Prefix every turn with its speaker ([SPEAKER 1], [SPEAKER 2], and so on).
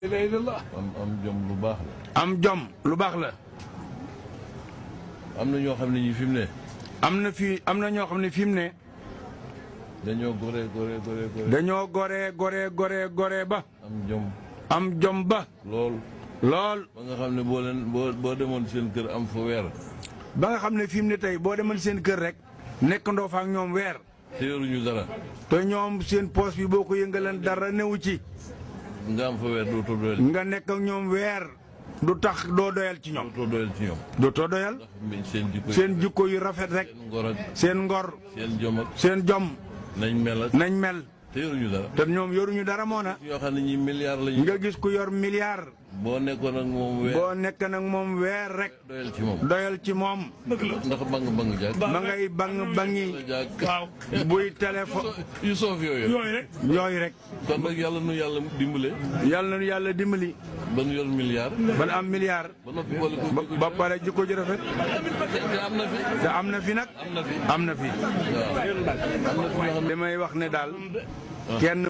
[SPEAKER 1] am jom lu baax la.
[SPEAKER 2] am jom lu baax la.
[SPEAKER 1] am na ñoo xam ne ñi fi mu ne.
[SPEAKER 2] am na ñoo xam ne fi mu ne.
[SPEAKER 1] dañoo gore.
[SPEAKER 2] dañoo gore ba. am jom ba.
[SPEAKER 1] lool.
[SPEAKER 2] ba
[SPEAKER 1] nga xam ne boo demoon seen kër am fa weer.
[SPEAKER 2] ba nga xam ne fi mu ne tey boo demoon seen kër rek. nekkandoo fa ak ñoom weer.
[SPEAKER 1] te yoruñu dara.
[SPEAKER 2] te ñoom seen poos bi boo ko yëngaleen dara newu ci.
[SPEAKER 1] nga am fa weer dootoo doyal.
[SPEAKER 2] nga nekk ak ñoom weer. du tax doo doyal ci ñoom. dootoo doyal. seen jikko yu rafet rek. seen ngor. seen jom. nañ mel.
[SPEAKER 1] te yoruñu dara.
[SPEAKER 2] te ñoom yoruñu dara moo na.
[SPEAKER 1] yoo xam ne ñi milliard lañu.
[SPEAKER 2] nga gis ku yor milliard.
[SPEAKER 1] boo nekkoon ak moom weer.
[SPEAKER 2] boo nekk nag moom weer rek. doyal ci moom.
[SPEAKER 1] ndax bang jaag.
[SPEAKER 2] ma ngay bangi. waaw buy téléphone.
[SPEAKER 1] yu soof
[SPEAKER 2] yooyu rek.
[SPEAKER 1] kon nag yàlla nu yàlla dimbale.
[SPEAKER 2] yàlla nu yàlla dimbali.
[SPEAKER 1] ba nu yor milliard.
[SPEAKER 2] ba nu am milliard.
[SPEAKER 1] ba noppi boole ko
[SPEAKER 2] ba pare jikko ji rafet.
[SPEAKER 1] te am na fi.
[SPEAKER 2] nag. am na fi.
[SPEAKER 1] waaw.
[SPEAKER 2] li may wax ne daal. kenn